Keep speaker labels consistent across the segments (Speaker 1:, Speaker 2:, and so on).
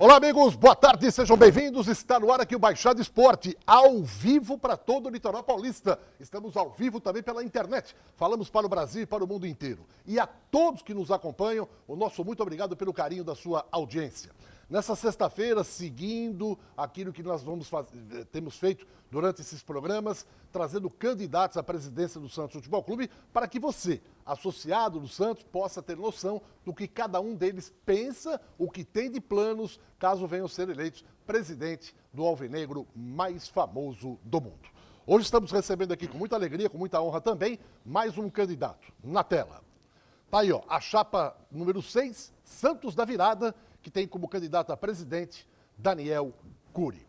Speaker 1: Olá, amigos, boa tarde, sejam bem-vindos. Está no ar aqui o Baixada Esporte, ao vivo para todo o litoral paulista. Estamos ao vivo também pela internet. Falamos para o Brasil e para o mundo inteiro. E a todos que nos acompanham, o nosso muito obrigado pelo carinho da sua audiência. Nessa sexta-feira, seguindo aquilo que nós temos feito durante esses programas, trazendo candidatos à presidência do Santos Futebol Clube, para que você, associado do Santos, possa ter noção do que cada um deles pensa, o que tem de planos, caso venham ser eleitos presidente do alvinegro mais famoso do mundo. Hoje estamos recebendo aqui com muita alegria, com muita honra também, mais um candidato na tela. Tá aí, ó, a chapa número 6, Santos da Virada, que tem como candidato a presidente Daniel Cury.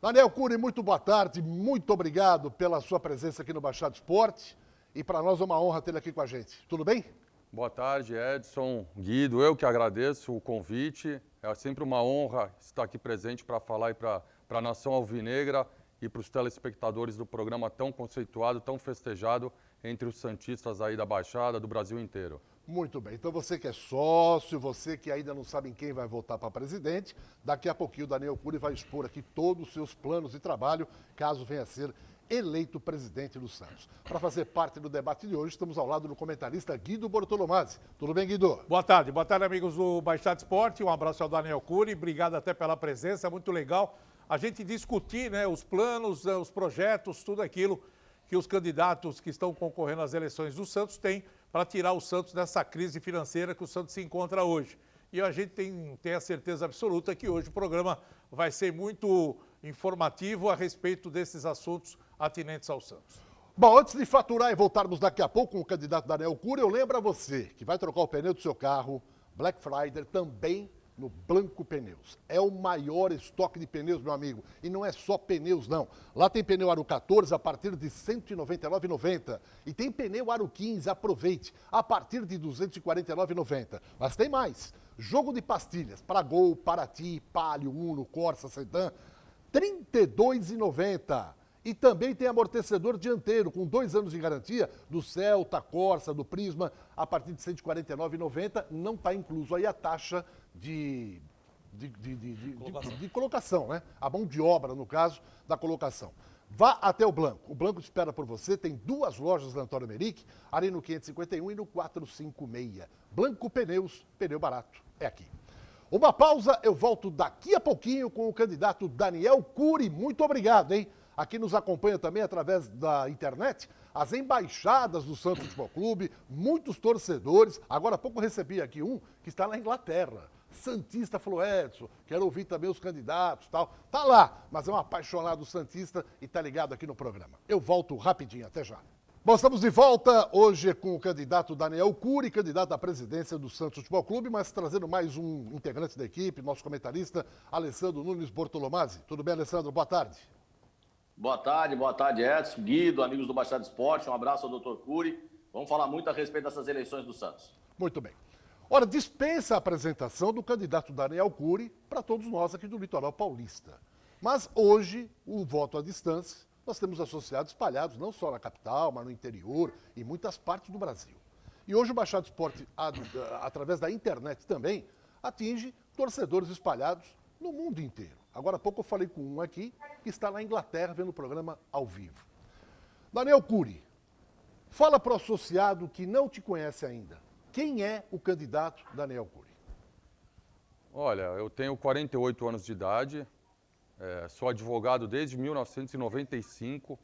Speaker 1: Daniel Cury, muito boa tarde, muito obrigado pela sua presença aqui no Baixada Esporte e para nós é uma honra tê-lo aqui com a gente. Tudo bem?
Speaker 2: Boa tarde, Edson, Guido, eu que agradeço o convite. É sempre uma honra estar aqui presente para falar e para a nação alvinegra e para os telespectadores do programa tão conceituado, tão festejado entre os santistas aí da Baixada, do Brasil inteiro.
Speaker 1: Muito bem, então você que é sócio, você que ainda não sabe em quem vai votar para presidente, daqui a pouquinho o Daniel Cury vai expor aqui todos os seus planos de trabalho, caso venha a ser eleito presidente do Santos. Para fazer parte do debate de hoje, estamos ao lado do comentarista Guido Bortolomazzi. Tudo bem, Guido?
Speaker 3: Boa tarde, amigos do Baixada Esporte, um abraço ao Daniel Cury, obrigado até pela presença, é muito legal a gente discutir, né, os planos, os projetos, tudo aquilo que os candidatos que estão concorrendo às eleições do Santos têm para tirar o Santos dessa crise financeira que o Santos se encontra hoje. E a gente tem a certeza absoluta que hoje o programa vai ser muito informativo a respeito desses assuntos atinentes ao Santos.
Speaker 1: Bom, antes de faturar e voltarmos daqui a pouco com o candidato Daniel Cury, eu lembro a você que vai trocar o pneu do seu carro, Black Friday também no Blanco Pneus. É o maior estoque de pneus, meu amigo. E não é só pneus, não. Lá tem pneu Aro 14 a partir de R$ 199,90. E tem pneu Aro 15, aproveite, a partir de R$ 249,90. Mas tem mais. Jogo de pastilhas para Gol, Paraty, Palio, Uno, Corsa, Sedan, R$ 32,90. E também tem amortecedor dianteiro, com 2 anos de garantia, do Celta, Corsa, do Prisma, a partir de R$ 149,90. Não está incluso aí a taxa de colocação, né? A mão de obra, no caso, da colocação. Vá até o Blanco. O Blanco espera por você. Tem 2 lojas da Antônio Meric, ali no 551 e no 456. Blanco Pneus, pneu barato, é aqui. Uma pausa, eu volto daqui a pouquinho com o candidato Daniel Cury. Muito obrigado, hein? Aqui nos acompanha também através da internet as embaixadas do Santos Futebol Clube, muitos torcedores. Agora há pouco eu recebi aqui um que está na Inglaterra. Santista falou, Edson, quero ouvir também os candidatos e tal. Tá lá, mas é um apaixonado santista e tá ligado aqui no programa. Eu volto rapidinho, até já. Bom, estamos de volta hoje com o candidato Daniel Cury, candidato à presidência do Santos Futebol Clube, mas trazendo mais um integrante da equipe, nosso comentarista, Alessandro Nunes Bortolomazzi. Tudo bem, Alessandro? Boa tarde.
Speaker 4: Boa tarde, Edson, Guido, amigos do Baixada Esporte, um abraço ao Dr. Cury. Vamos falar muito a respeito dessas eleições do Santos.
Speaker 1: Muito bem. Ora, dispensa a apresentação do candidato Daniel Cury para todos nós aqui do litoral paulista. Mas hoje, o voto à distância, nós temos associados espalhados não só na capital, mas no interior e muitas partes do Brasil. E hoje o Baixada Esporte, através da internet também, atinge torcedores espalhados no mundo inteiro. Agora há pouco eu falei com um aqui que está na Inglaterra vendo o programa ao vivo. Daniel Cury, fala para o associado que não te conhece ainda. Quem é o candidato Daniel Cury?
Speaker 2: Olha, eu tenho 48 anos de idade, sou advogado desde 1995,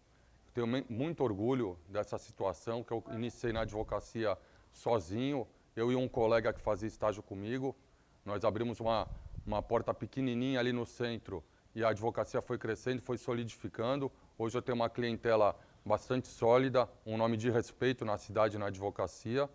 Speaker 2: tenho muito orgulho dessa situação, que eu iniciei na advocacia sozinho, eu e um colega que fazia estágio comigo, nós abrimos uma porta pequenininha ali no centro e a advocacia foi crescendo, foi solidificando. Hoje eu tenho uma clientela bastante sólida, um nome de respeito na cidade e na advocacia.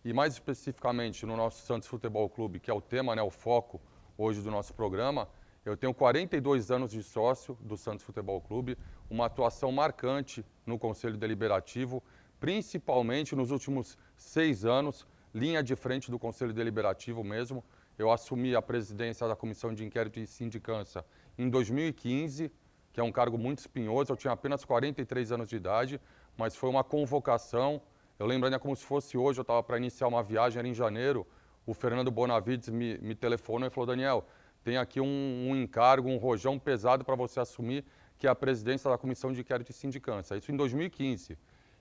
Speaker 2: E mais especificamente no nosso Santos Futebol Clube, que é o tema, né, o foco hoje do nosso programa, eu tenho 42 anos de sócio do Santos Futebol Clube, uma atuação marcante no Conselho Deliberativo, principalmente nos últimos 6 anos, linha de frente do Conselho Deliberativo mesmo. Eu assumi a presidência da Comissão de Inquérito e Sindicância em 2015, que é um cargo muito espinhoso. Eu tinha apenas 43 anos de idade, mas foi uma convocação. Eu lembro ainda como se fosse hoje, eu estava para iniciar uma viagem, era em janeiro. O Fernando Bonavides me telefonou e falou, Daniel, tem aqui um encargo, um rojão pesado para você assumir, que é a presidência da Comissão de Inquérito e Sindicância. Isso em 2015.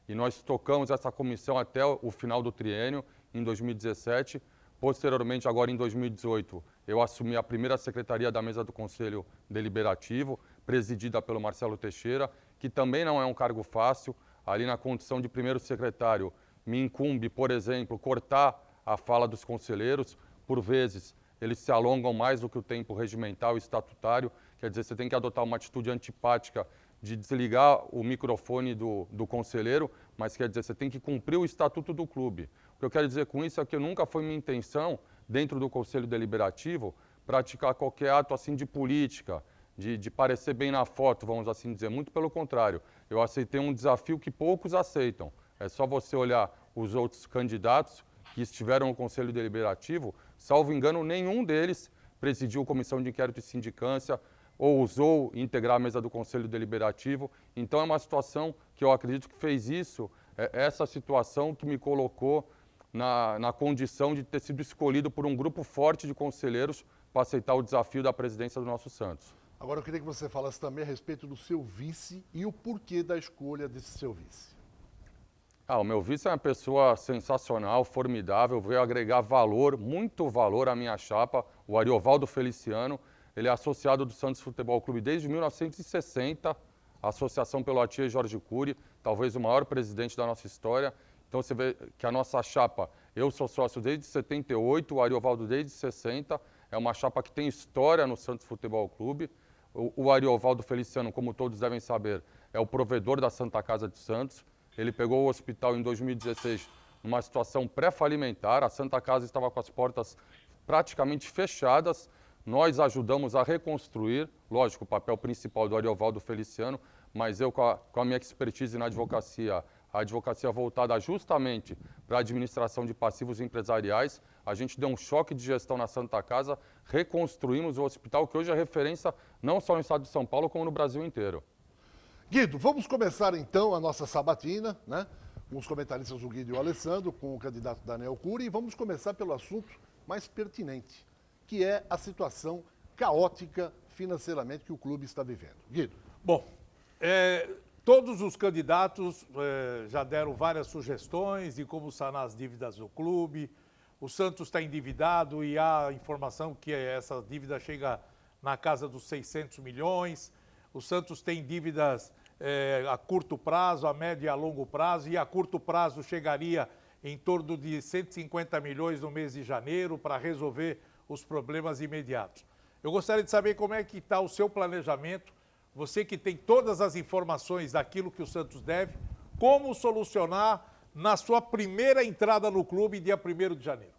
Speaker 2: E nós tocamos essa comissão até o final do triênio, em 2017. Posteriormente, agora em 2018, eu assumi a primeira secretaria da mesa do Conselho Deliberativo, presidida pelo Marcelo Teixeira, que também não é um cargo fácil. Ali na condição de primeiro secretário, me incumbe, por exemplo, cortar a fala dos conselheiros. Por vezes, eles se alongam mais do que o tempo regimental e estatutário. Quer dizer, você tem que adotar uma atitude antipática de desligar o microfone do conselheiro, mas quer dizer, você tem que cumprir o estatuto do clube. O que eu quero dizer com isso é que nunca foi minha intenção, dentro do Conselho Deliberativo, praticar qualquer ato assim de política, de parecer bem na foto, vamos assim dizer. Muito pelo contrário, eu aceitei um desafio que poucos aceitam. É só você olhar os outros candidatos que estiveram no Conselho Deliberativo, salvo engano, nenhum deles presidiu comissão de inquérito e sindicância, ou ousou integrar a mesa do Conselho Deliberativo. Então é uma situação que eu acredito que fez isso, essa situação que me colocou na condição de ter sido escolhido por um grupo forte de conselheiros para aceitar o desafio da presidência do nosso Santos.
Speaker 1: Agora eu queria que você falasse também a respeito do seu vice e o porquê da escolha desse seu vice.
Speaker 2: O meu vice é uma pessoa sensacional, formidável, veio agregar valor, muito valor à minha chapa, o Ariovaldo Feliciano. Ele é associado do Santos Futebol Clube desde 1960, a associação pelo Atier Jorge Cury, talvez o maior presidente da nossa história. Então você vê que a nossa chapa, eu sou sócio desde 78, o Ariovaldo desde 60, é uma chapa que tem história no Santos Futebol Clube. O Ariovaldo Feliciano, como todos devem saber, é o provedor da Santa Casa de Santos. Ele pegou o hospital em 2016 numa situação pré-falimentar, a Santa Casa estava com as portas praticamente fechadas. Nós ajudamos a reconstruir, lógico, o papel principal do Ariovaldo Feliciano, mas eu, com a minha expertise na advocacia, a advocacia voltada justamente para a administração de passivos empresariais, a gente deu um choque de gestão na Santa Casa, reconstruímos o hospital, que hoje é referência não só no estado de São Paulo, como no Brasil inteiro.
Speaker 1: Guido, vamos começar então a nossa sabatina, né? Com os comentaristas do Guido e o Alessandro, com o candidato Daniel Cury, e vamos começar pelo assunto mais pertinente, que é a situação caótica financeiramente que o clube está vivendo. Guido.
Speaker 3: Bom, todos os candidatos já deram várias sugestões de como sanar as dívidas do clube. O Santos está endividado e há informação que essa dívida chega na casa dos 600 milhões. O Santos tem dívidas a curto prazo, a médio e a longo prazo, e a curto prazo chegaria em torno de 150 milhões no mês de janeiro para resolver os problemas imediatos. Eu gostaria de saber como é que está o seu planejamento, você que tem todas as informações daquilo que o Santos deve, como solucionar na sua primeira entrada no clube, dia 1º de janeiro.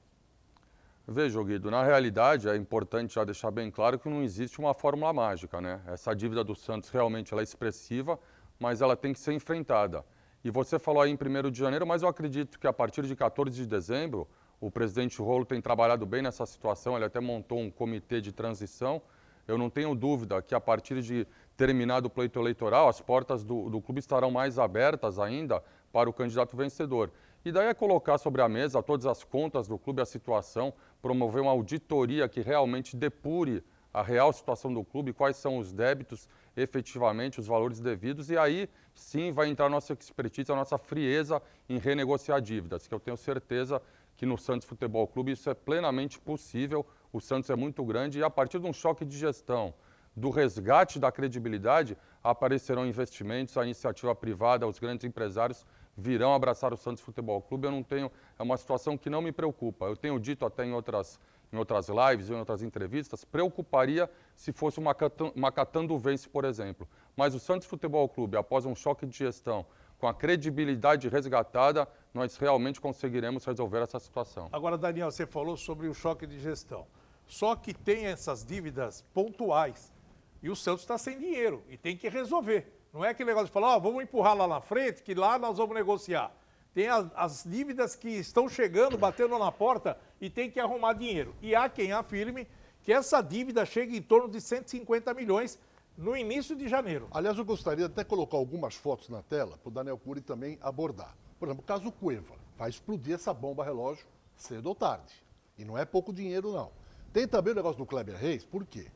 Speaker 2: Veja, Guido, na realidade é importante já deixar bem claro que não existe uma fórmula mágica, né? Essa dívida do Santos realmente ela é expressiva, mas ela tem que ser enfrentada. E você falou aí em 1º de janeiro, mas eu acredito que a partir de 14 de dezembro, o presidente Rolo tem trabalhado bem nessa situação, ele até montou um comitê de transição. Eu não tenho dúvida que a partir de terminado o pleito eleitoral, as portas do clube estarão mais abertas ainda para o candidato vencedor. E daí é colocar sobre a mesa todas as contas do clube, a situação, promover uma auditoria que realmente depure a real situação do clube, quais são os débitos, efetivamente, os valores devidos, e aí sim vai entrar a nossa expertise, a nossa frieza em renegociar dívidas, que eu tenho certeza que no Santos Futebol Clube isso é plenamente possível. O Santos é muito grande e a partir de um choque de gestão, do resgate da credibilidade, aparecerão investimentos, a iniciativa privada, os grandes empresários virão abraçar o Santos Futebol Clube. É uma situação que não me preocupa. Eu tenho dito até em outras lives, em outras entrevistas, preocuparia se fosse uma Catanduvense, por exemplo. Mas o Santos Futebol Clube, após um choque de gestão, com a credibilidade resgatada, nós realmente conseguiremos resolver essa situação.
Speaker 3: Agora, Daniel, você falou sobre o choque de gestão. Só que tem essas dívidas pontuais e o Santos está sem dinheiro e tem que resolver. Não é aquele negócio de falar, vamos empurrar lá na frente, que lá nós vamos negociar. Tem as dívidas que estão chegando, batendo na porta e tem que arrumar dinheiro. E há quem afirme que essa dívida chega em torno de 150 milhões no início de janeiro.
Speaker 1: Aliás, eu gostaria de até colocar algumas fotos na tela para o Daniel Cury também abordar. Por exemplo, o caso Cueva. Vai explodir essa bomba relógio cedo ou tarde. E não é pouco dinheiro, não. Tem também o negócio do Kleber Reis, por quê?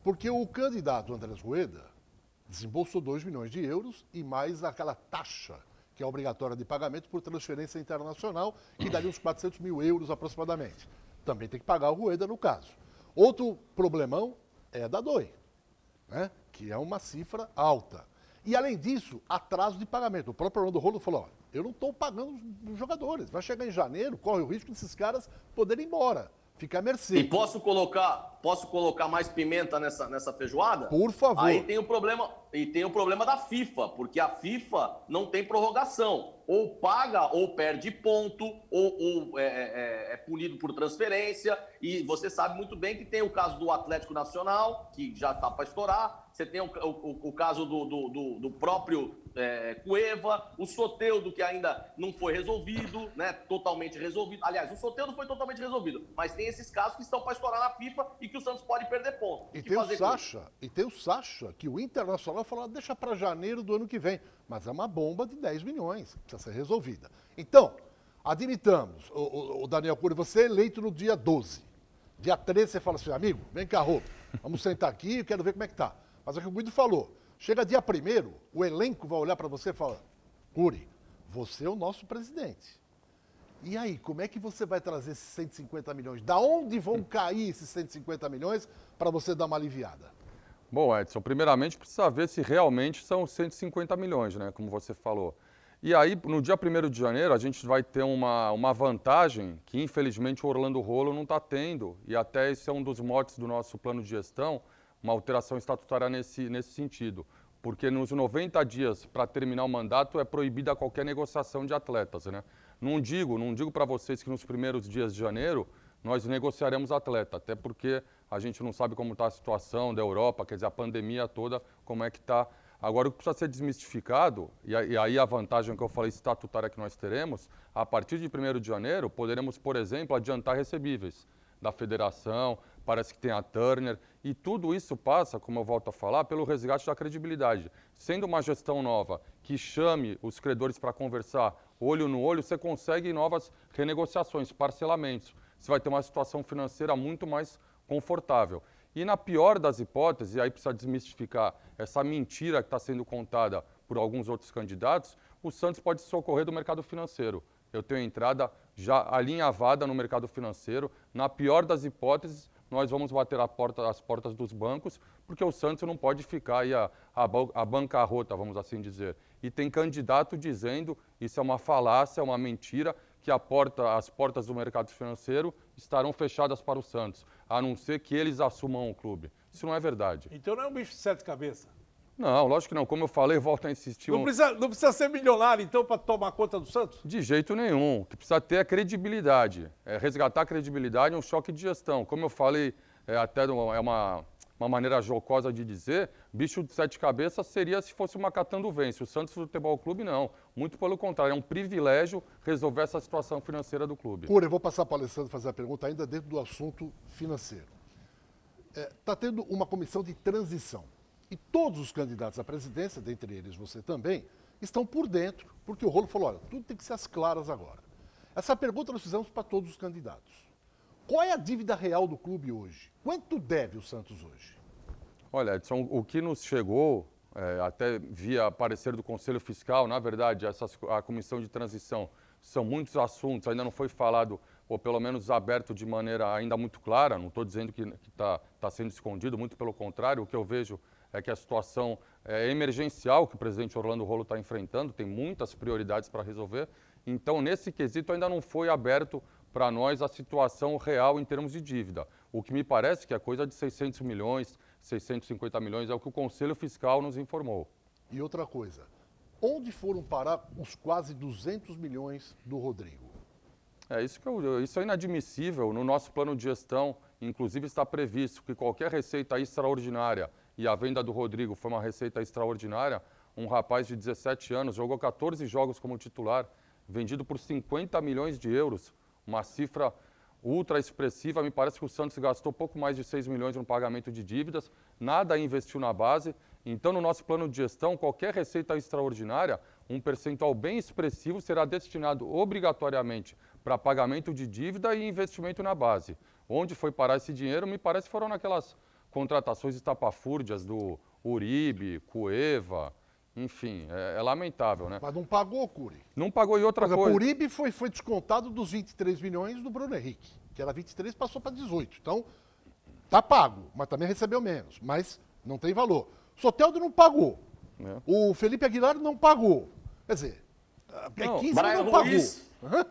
Speaker 1: Porque o candidato Andrés Rueda desembolsou 2 milhões de euros e mais aquela taxa que é obrigatória de pagamento por transferência internacional, que daria uns 400 mil euros aproximadamente. Também tem que pagar o Rueda no caso. Outro problemão é da DOI, né? Que é uma cifra alta. E além disso, atraso de pagamento. O próprio Orlando Rolo falou, ó, eu não estou pagando os jogadores. Vai chegar em janeiro, corre o risco desses caras poderem ir embora. Fica à mercê.
Speaker 4: E posso colocar mais pimenta nessa feijoada?
Speaker 1: Por favor.
Speaker 4: Aí tem o problema da FIFA, porque a FIFA não tem prorrogação. Ou paga ou perde ponto, ou é punido por transferência. E você sabe muito bem que tem o caso do Atlético Nacional, que já está para estourar. Você tem o caso do próprio Cueva, o Soteldo, que ainda não foi resolvido, né? Totalmente resolvido. Aliás, o Soteldo foi totalmente resolvido. Mas tem esses casos que estão para estourar na FIFA e que o Santos pode perder ponto.
Speaker 1: E tem o Sacha, que o Internacional falou, deixa para janeiro do ano que vem. Mas é uma bomba de 10 milhões, precisa ser resolvida. Então, admitamos, o Daniel Cury, você é eleito no dia 12. Dia 13 você fala assim, amigo, vem cá, Rô, vamos sentar aqui, eu quero ver como é que tá. Mas é o que o Guido falou, chega dia 1º, o elenco vai olhar para você e falar, Cury, você é o nosso presidente. E aí, como é que você vai trazer esses 150 milhões? Da onde vão cair esses 150 milhões para você dar uma aliviada?
Speaker 2: Bom, Edson, primeiramente precisa ver se realmente são 150 milhões, né, como você falou. E aí, no dia 1º de janeiro, a gente vai ter uma vantagem que, infelizmente, o Orlando Rolo não está tendo, e até esse é um dos motes do nosso plano de gestão, uma alteração estatutária nesse sentido. Porque nos 90 dias para terminar o mandato é proibida qualquer negociação de atletas, né? Não digo para vocês que nos primeiros dias de janeiro nós negociaremos atleta, até porque a gente não sabe como está a situação da Europa, quer dizer, a pandemia toda, como é que está. Agora, o que precisa ser desmistificado, e aí a vantagem que eu falei estatutária que nós teremos, a partir de 1º de janeiro, poderemos, por exemplo, adiantar recebíveis da federação, parece que tem a Turner, e tudo isso passa, como eu volto a falar, pelo resgate da credibilidade. Sendo uma gestão nova que chame os credores para conversar olho no olho, você consegue novas renegociações, parcelamentos. Você vai ter uma situação financeira muito mais confortável. E na pior das hipóteses, e aí precisa desmistificar essa mentira que está sendo contada por alguns outros candidatos, o Santos pode se socorrer do mercado financeiro. Eu tenho entrada já alinhavada no mercado financeiro. Na pior das hipóteses, nós vamos bater as portas dos bancos, porque o Santos não pode ficar aí a bancarrota, vamos assim dizer. E tem candidato dizendo, isso é uma falácia, é uma mentira, que as portas do mercado financeiro estarão fechadas para o Santos, a não ser que eles assumam o clube. Isso não é verdade.
Speaker 3: Então não é um bicho de 7 cabeças.
Speaker 2: Não, lógico que não. Como eu falei, volto a insistir.
Speaker 3: Não precisa ser milionário, então, para tomar conta do Santos?
Speaker 2: De jeito nenhum. O que precisa ter é credibilidade. Resgatar a credibilidade é um choque de gestão. Como eu falei, até é uma maneira jocosa de dizer, bicho de 7 cabeças seria se fosse uma catanduvense. O Santos Futebol Clube, não. Muito pelo contrário, é um privilégio resolver essa situação financeira do clube.
Speaker 1: Cury, eu vou passar para o Alessandro fazer a pergunta ainda dentro do assunto financeiro. Está tendo uma comissão de transição. E todos os candidatos à presidência, dentre eles você também, estão por dentro, porque o Rolo falou, olha, tudo tem que ser às claras agora. Essa pergunta nós fizemos para todos os candidatos. Qual é a dívida real do clube hoje? Quanto deve o Santos hoje?
Speaker 2: Olha, Edson, o que nos chegou, até via parecer do Conselho Fiscal, na verdade, a comissão de transição, são muitos assuntos, ainda não foi falado, ou pelo menos aberto de maneira ainda muito clara, não estou dizendo que está sendo escondido, muito pelo contrário, o que eu vejo é que a situação emergencial que o presidente Orlando Rolo está enfrentando, tem muitas prioridades para resolver, então nesse quesito ainda não foi aberto para nós a situação real em termos de dívida. O que me parece que é coisa de 600 milhões, 650 milhões, é o que o Conselho Fiscal nos informou.
Speaker 1: E outra coisa, onde foram parar os quase 200 milhões do Rodrigo?
Speaker 2: Isso é inadmissível. No nosso plano de gestão, inclusive, está previsto que qualquer receita extraordinária, e a venda do Rodrigo foi uma receita extraordinária, um rapaz de 17 anos, jogou 14 jogos como titular, vendido por 50 milhões de euros, uma cifra ultra expressiva. Me parece que o Santos gastou pouco mais de 6 milhões no pagamento de dívidas, nada investiu na base. Então, no nosso plano de gestão, qualquer receita extraordinária, um percentual bem expressivo será destinado obrigatoriamente para pagamento de dívida e investimento na base. Onde foi parar esse dinheiro? Me parece que foram naquelas contratações estapafúrdias do Uribe, Cueva, enfim, é lamentável, né?
Speaker 1: Mas não pagou, Cury.
Speaker 2: Não pagou. E outra
Speaker 1: Por exemplo,
Speaker 2: coisa...
Speaker 1: o Uribe foi descontado dos 23 milhões do Bruno Henrique, que era 23, passou para 18. Então, tá pago, mas também recebeu menos, mas não tem valor. Soteldo não pagou.
Speaker 2: É.
Speaker 1: O Felipe Aguilar não pagou. Quer dizer,
Speaker 2: Não,
Speaker 1: 15
Speaker 4: Brian
Speaker 1: não
Speaker 4: Ruiz.
Speaker 1: pagou. Hã?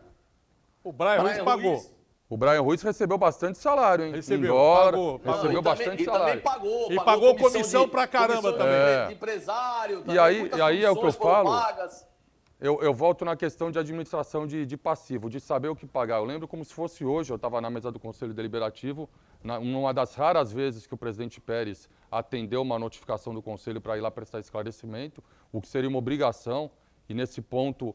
Speaker 3: O Brian Ruiz pagou.
Speaker 2: O Brian Ruiz recebeu bastante salário, hein?
Speaker 3: Recebeu,
Speaker 2: Em dólar,
Speaker 3: pagou.
Speaker 2: recebeu
Speaker 4: E
Speaker 2: bastante
Speaker 4: também
Speaker 2: salário.
Speaker 4: pagou.
Speaker 3: E pagou comissão pra caramba
Speaker 4: comissão
Speaker 3: também.
Speaker 4: De empresário.
Speaker 2: E aí é o que eu
Speaker 4: comissões foram
Speaker 2: falo.
Speaker 4: pagas.
Speaker 2: Eu volto na questão de administração de passivo, de saber o que pagar. Eu lembro como se fosse hoje, eu estava na mesa do Conselho Deliberativo, numa das raras vezes que o presidente Pérez atendeu uma notificação do Conselho para ir lá prestar esclarecimento, o que seria uma obrigação, e nesse ponto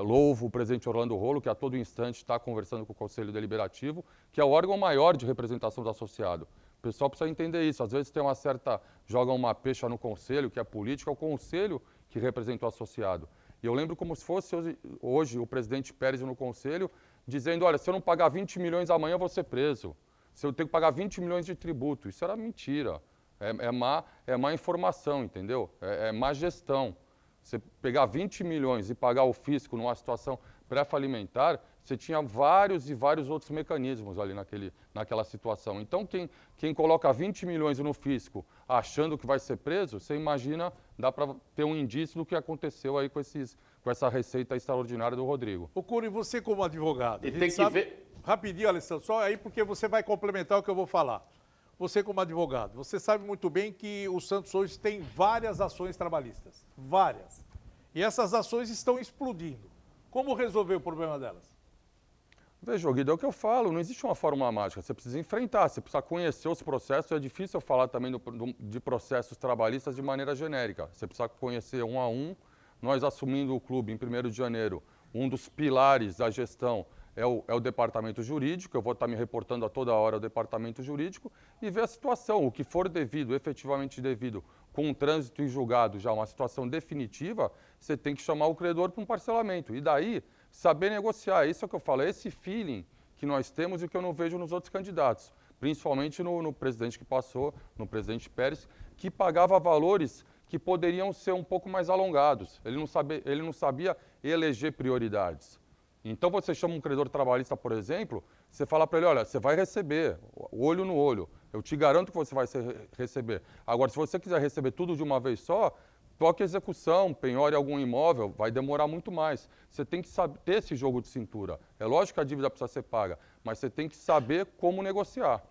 Speaker 2: louvo o presidente Orlando Rolo, que a todo instante está conversando com o Conselho Deliberativo, que é o órgão maior de representação do associado. O pessoal precisa entender isso. Às vezes tem uma certa... jogam uma pecha no Conselho, que é política, é o Conselho que representa o associado. E eu lembro como se fosse hoje o presidente Pérez no Conselho dizendo, olha, se eu não pagar 20 milhões amanhã, eu vou ser preso. Se eu tenho que pagar 20 milhões de tributo. Isso era mentira. É má informação, entendeu? É má gestão. Você pegar 20 milhões e pagar o fisco numa situação pré-falimentar, você tinha vários e vários outros mecanismos ali naquela situação. Então, quem coloca 20 milhões no fisco achando que vai ser preso, você imagina, dá para ter um indício do que aconteceu aí com essa receita extraordinária do Rodrigo.
Speaker 3: Ô, Cury, você como advogado,
Speaker 4: E
Speaker 3: a gente
Speaker 4: tem que
Speaker 3: sabe...
Speaker 4: ver-
Speaker 3: Rapidinho, Alessandro, só aí porque você vai complementar o que eu vou falar. Você como advogado, você sabe muito bem que o Santos hoje tem várias ações trabalhistas. Várias. E essas ações estão explodindo. Como resolver o problema delas?
Speaker 2: Veja, Guido, é o que eu falo, não existe uma fórmula mágica, você precisa enfrentar, você precisa conhecer os processos, é difícil eu falar também de processos trabalhistas de maneira genérica, você precisa conhecer um a um. Nós assumindo o clube em 1º de janeiro, um dos pilares da gestão é o departamento jurídico, eu vou estar me reportando a toda hora ao departamento jurídico e ver a situação, o que for devido, efetivamente devido, com um trânsito em julgado já, uma situação definitiva, você tem que chamar o credor para um parcelamento. E daí, saber negociar, isso é o que eu falo, é esse feeling que nós temos e que eu não vejo nos outros candidatos, principalmente no presidente que passou, no presidente Pérez, que pagava valores que poderiam ser um pouco mais alongados. Ele não sabia eleger prioridades. Então você chama um credor trabalhista, por exemplo, você fala para ele, olha, você vai receber, olho no olho, eu te garanto que você vai receber. Agora, se você quiser receber tudo de uma vez só, toque execução, penhore algum imóvel, vai demorar muito mais. Você tem que saber ter esse jogo de cintura. É lógico que a dívida precisa ser paga, mas você tem que saber como negociar.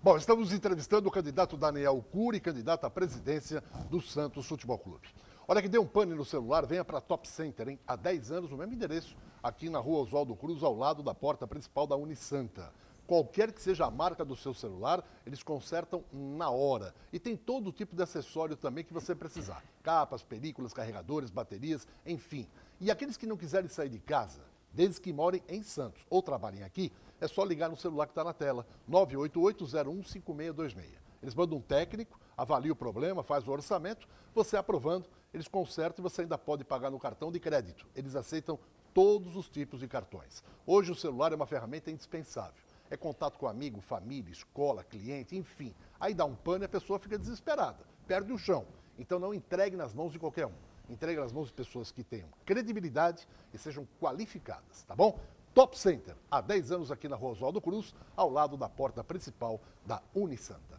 Speaker 1: Bom, estamos entrevistando o candidato Daniel Cury, candidato à presidência do Santos Futebol Clube. Olha que deu um pane no celular, venha para Top Center, hein? Há 10 anos, no mesmo endereço, aqui na rua Oswaldo Cruz, ao lado da porta principal da Unisanta. Qualquer que seja a marca do seu celular, eles consertam na hora. E tem todo tipo de acessório também que você precisar. Capas, películas, carregadores, baterias, enfim. E aqueles que não quiserem sair de casa, desde que morem em Santos ou trabalhem aqui, é só ligar no celular que está na tela, 988-015626. Eles mandam um técnico, avalia o problema, faz o orçamento, você aprovando, eles consertam e você ainda pode pagar no cartão de crédito. Eles aceitam todos os tipos de cartões. Hoje o celular é uma ferramenta indispensável. É contato com amigo, família, escola, cliente, enfim. Aí dá um pane e a pessoa fica desesperada, perde o chão. Então não entregue nas mãos de qualquer um. Entregue nas mãos de pessoas que tenham credibilidade e sejam qualificadas, tá bom? Top Center, há 10 anos aqui na Rua Oswaldo Cruz, ao lado da porta principal da Unisanta.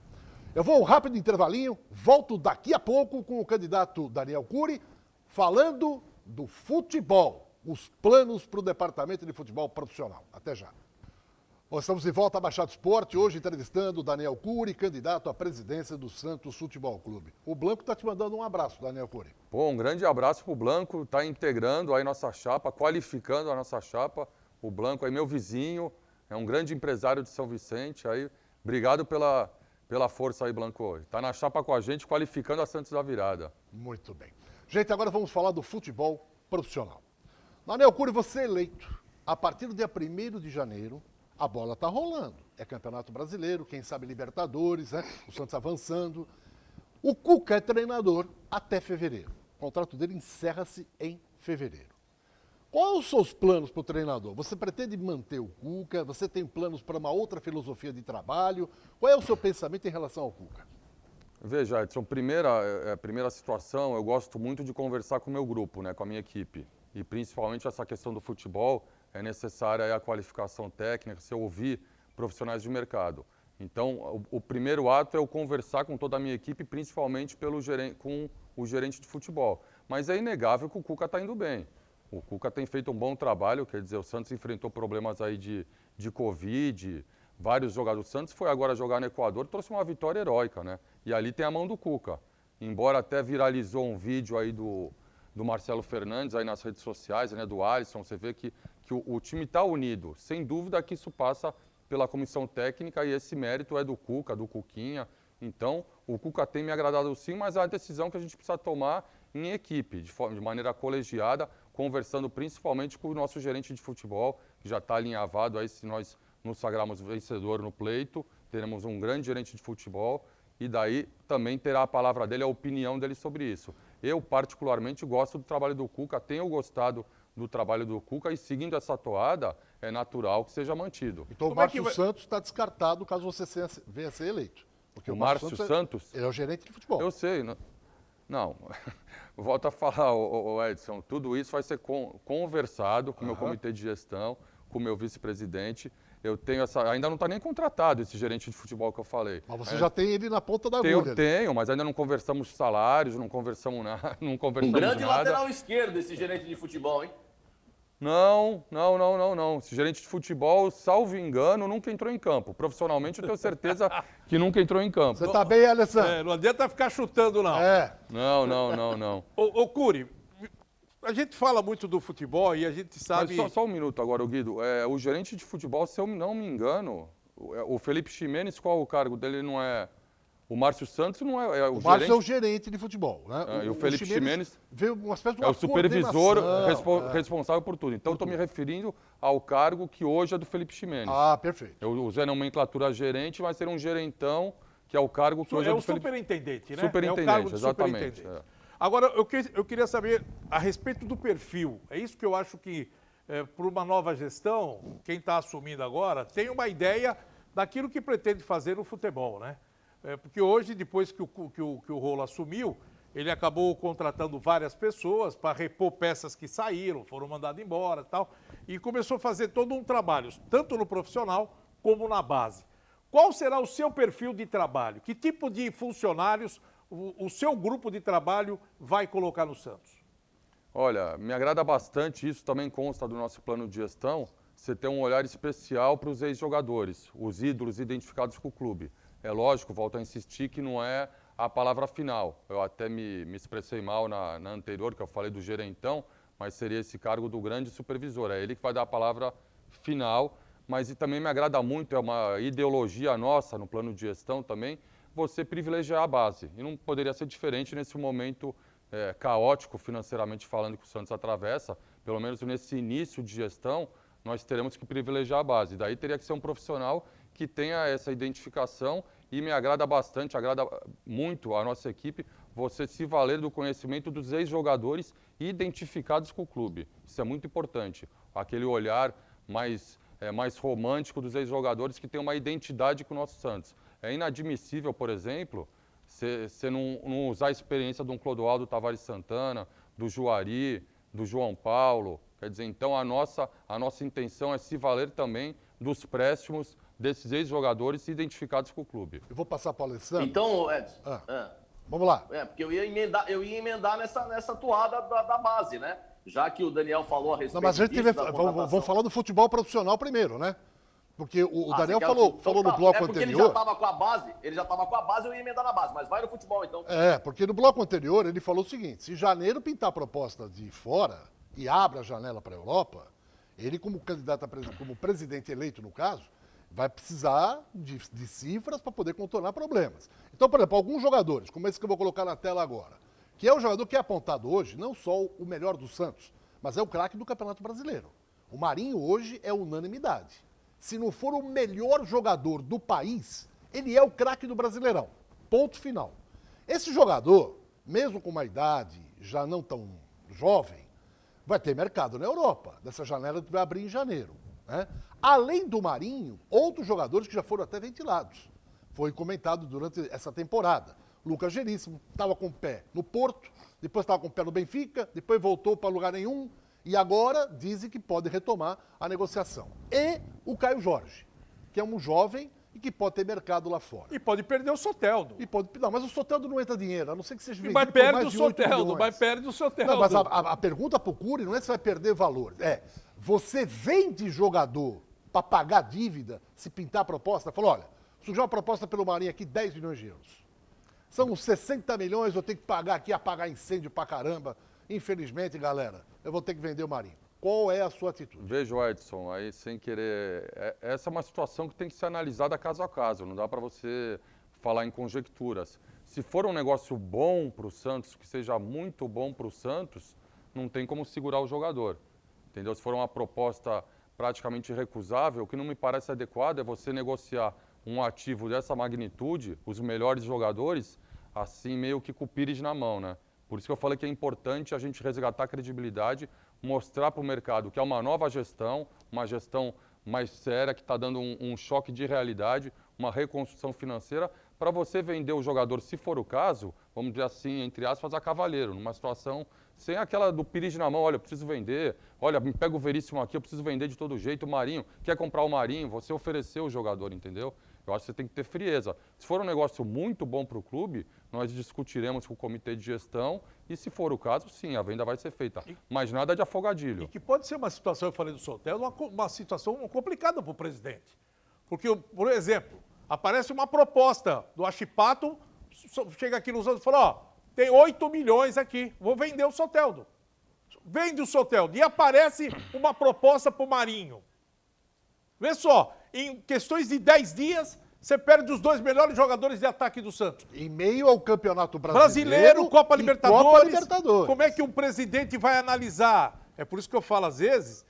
Speaker 1: Eu vou um rápido intervalinho, volto daqui a pouco com o candidato Daniel Cury, falando do futebol, os planos para o departamento de futebol profissional. Até já. Bom, estamos de volta à Baixada Esporte, hoje entrevistando o Daniel Cury, candidato à presidência do Santos Futebol Clube. O Blanco está te mandando um abraço, Daniel Cury.
Speaker 2: Pô, um grande abraço para o Blanco, está integrando aí nossa chapa, qualificando a nossa chapa. O Blanco aí, meu vizinho, é um grande empresário de São Vicente. Aí, obrigado pela força aí, Blanco. Está na chapa com a gente, qualificando a Santos da virada.
Speaker 1: Muito bem. Gente, agora vamos falar do futebol profissional. Daniel Cury, você é eleito. A partir do dia 1º de janeiro, a bola está rolando. É Campeonato Brasileiro, quem sabe Libertadores, né? O Santos avançando. O Cuca é treinador até fevereiro. O contrato dele encerra-se em fevereiro. Quais são os seus planos para o treinador? Você pretende manter o Cuca? Você tem planos para uma outra filosofia de trabalho? Qual é o seu pensamento em relação ao Cuca?
Speaker 2: Veja, Edson, primeira situação, eu gosto muito de conversar com o meu grupo, né, com a minha equipe. E principalmente essa questão do futebol, é necessária a qualificação técnica, se ouvir profissionais de mercado. Então, o primeiro ato é eu conversar com toda a minha equipe, principalmente com o gerente de futebol. Mas é inegável que o Cuca está indo bem. O Cuca tem feito um bom trabalho, quer dizer, o Santos enfrentou problemas aí de Covid, vários jogadores. O Santos foi agora jogar no Equador, trouxe uma vitória heróica, né? E ali tem a mão do Cuca. Embora até viralizou um vídeo aí do Marcelo Fernandes aí nas redes sociais, né, do Alisson, você vê que o time está unido. Sem dúvida que isso passa pela comissão técnica e esse mérito é do Cuca, do Cuquinha. Então, o Cuca tem me agradado sim, mas é uma decisão que a gente precisa tomar em equipe, de maneira colegiada, conversando principalmente com o nosso gerente de futebol, que já está alinhavado aí, se nós nos sagrarmos vencedor no pleito, teremos um grande gerente de futebol e daí também terá a palavra dele, a opinião dele sobre isso. Eu, particularmente, gosto do trabalho do Cuca, tenho gostado do trabalho do Cuca e seguindo essa toada, é natural que seja mantido.
Speaker 1: Então o Márcio Santos está descartado caso você venha a ser eleito. Porque
Speaker 2: o Márcio Santos?
Speaker 1: Ele é o gerente de futebol.
Speaker 2: Eu sei. Não. Volto a falar, Edson, tudo isso vai ser conversado com o meu comitê de gestão, com o meu vice-presidente. Eu tenho ainda não está nem contratado esse gerente de futebol que eu falei.
Speaker 1: Mas você já tem ele na ponta da agulha.
Speaker 2: Tenho, mas ainda não conversamos salários, não conversamos nada.
Speaker 4: Um grande lateral esquerdo esse gerente de futebol, hein?
Speaker 2: Não. Esse gerente de futebol, salvo engano, nunca entrou em campo. Profissionalmente, eu tenho certeza que nunca entrou em campo.
Speaker 1: Você tá bem, Alessandro?
Speaker 3: Não adianta ficar chutando, não.
Speaker 2: Não.
Speaker 3: Ô, Cury, a gente fala muito do futebol e a gente sabe...
Speaker 2: Mas só um minuto agora, Guido. O gerente de futebol, se eu não me engano, o Felipe Ximenes, qual o cargo dele? Não é... O Márcio Santos não é o
Speaker 1: Márcio
Speaker 2: gerente...
Speaker 1: é o gerente de futebol, né?
Speaker 2: E o Felipe Ximenes
Speaker 1: veio uma espécie de
Speaker 2: é o supervisor
Speaker 1: coordenação.
Speaker 2: responsável por tudo. Então, estou me referindo ao cargo que hoje é do Felipe Ximenes.
Speaker 1: Ah, perfeito.
Speaker 2: Eu usei a nomenclatura gerente, vai ser um gerentão, que é o cargo que hoje é do Felipe...
Speaker 3: superintendente, né?
Speaker 2: Superintendente,
Speaker 3: é o cargo de
Speaker 2: exatamente.
Speaker 3: superintendente. Agora, eu queria saber a respeito do perfil. É isso que eu acho que, por uma nova gestão, quem está assumindo agora tem uma ideia daquilo que pretende fazer no futebol, né? Porque hoje, depois que o Rolo assumiu, ele acabou contratando várias pessoas para repor peças que saíram, foram mandadas embora e tal, e começou a fazer todo um trabalho, tanto no profissional como na base. Qual será o seu perfil de trabalho? Que tipo de funcionários o seu grupo de trabalho vai colocar no Santos?
Speaker 2: Olha, me agrada bastante, isso também consta do nosso plano de gestão, você ter um olhar especial para os ex-jogadores, os ídolos identificados com o clube. É lógico, volto a insistir que não é a palavra final. Eu até me expressei mal na anterior, que eu falei do gerentão, mas seria esse cargo do grande supervisor. É ele que vai dar a palavra final, mas também me agrada muito, é uma ideologia nossa no plano de gestão também, você privilegiar a base. E não poderia ser diferente nesse momento caótico, financeiramente falando, que o Santos atravessa, pelo menos nesse início de gestão, nós teremos que privilegiar a base. Daí teria que ser um profissional que tenha essa identificação e me agrada bastante, agrada muito a nossa equipe, você se valer do conhecimento dos ex-jogadores identificados com o clube. Isso é muito importante. Aquele olhar mais romântico dos ex-jogadores que tem uma identidade com o nosso Santos. É inadmissível, por exemplo, você não usar a experiência de um Clodoaldo Tavares Santana, do Juari, do João Paulo. Quer dizer, então a nossa intenção é se valer também dos préstimos desses ex-jogadores identificados com o clube.
Speaker 1: Eu vou passar para o Alessandro.
Speaker 4: Então, Edson...
Speaker 1: Vamos lá.
Speaker 4: Porque eu ia emendar nessa toada da base, né? Já que o Daniel falou a respeito
Speaker 1: Não, mas a gente vamos falar do futebol profissional primeiro, né? Porque o Daniel falou no bloco anterior...
Speaker 4: Ele já estava com a base, eu ia emendar na base, mas vai no futebol então.
Speaker 1: Porque no bloco anterior ele falou o seguinte, se janeiro pintar a proposta de fora e abre a janela para a Europa, ele como candidato, como presidente eleito no caso, vai precisar de cifras para poder contornar problemas. Então, por exemplo, alguns jogadores, como esse que eu vou colocar na tela agora, que é o jogador que é apontado hoje, não só o melhor do Santos, mas é o craque do Campeonato Brasileiro. O Marinho hoje é unanimidade. Se não for o melhor jogador do país, ele é o craque do Brasileirão. Ponto final. Esse jogador, mesmo com uma idade já não tão jovem, vai ter mercado na Europa, dessa janela que vai abrir em janeiro. Né? Além do Marinho, outros jogadores que já foram até ventilados. Foi comentado durante essa temporada. Lucas Veríssimo estava com o pé no Porto, depois estava com o pé no Benfica, depois voltou para lugar nenhum e agora dizem que pode retomar a negociação. E o Caio Jorge, que é um jovem e que pode ter mercado lá fora.
Speaker 3: E pode perder o Soteldo.
Speaker 1: Não, mas o Soteldo não entra dinheiro, a não ser que seja vendido
Speaker 3: Mas
Speaker 1: por
Speaker 3: perde
Speaker 1: mais
Speaker 3: o
Speaker 1: de 8
Speaker 3: Soteldo,
Speaker 1: milhões.
Speaker 3: mas perde o Soteldo.
Speaker 1: Não, mas a pergunta pro Cury não é se vai perder valor. Você vende jogador para pagar dívida, se pintar a proposta? Falou, olha, surgiu uma proposta pelo Marinho aqui, 10 milhões de euros. São 60 milhões, eu tenho que pagar aqui, apagar incêndio pra caramba. Infelizmente, galera, eu vou ter que vender o Marinho. Qual é a sua atitude?
Speaker 2: Veja, Edson, aí sem querer... Essa é uma situação que tem que ser analisada caso a caso, não dá para você falar em conjecturas. Se for um negócio bom para o Santos, que seja muito bom para o Santos, não tem como segurar o jogador. Entendeu? Se for uma proposta praticamente irrecusável, o que não me parece adequado é você negociar um ativo dessa magnitude, os melhores jogadores, assim meio que com o Pires na mão, né? Por isso que eu falei que é importante a gente resgatar a credibilidade, mostrar para o mercado que é uma nova gestão, uma gestão mais séria, que está dando um choque de realidade, uma reconstrução financeira, para você vender o jogador, se for o caso, vamos dizer assim, entre aspas, a cavaleiro, numa situação sem aquela do Pires na mão, olha, eu preciso vender, olha, me pega o Veríssimo aqui, eu preciso vender de todo jeito, o Marinho, quer comprar o Marinho, você ofereceu o jogador, entendeu? Eu acho que você tem que ter frieza. Se for um negócio muito bom para o clube, nós discutiremos com o comitê de gestão e, se for o caso, sim, a venda vai ser feita. Mas nada de afogadilho.
Speaker 3: E que pode ser uma situação, eu falei do Soteldo, uma situação complicada para o presidente. Porque, por exemplo, aparece uma proposta do Achipato, chega aqui nos anos e fala, ó, tem 8 milhões aqui, vou vender o Soteldo. Vende o Soteldo. E aparece uma proposta para o Marinho. Vê só, em questões de 10 dias, você perde os 2 melhores jogadores de ataque do Santos.
Speaker 1: Em meio ao Campeonato
Speaker 3: Brasileiro, Copa
Speaker 1: e
Speaker 3: Libertadores.
Speaker 1: Copa Libertadores.
Speaker 3: Como é que um presidente vai analisar? É por isso que eu falo, às vezes,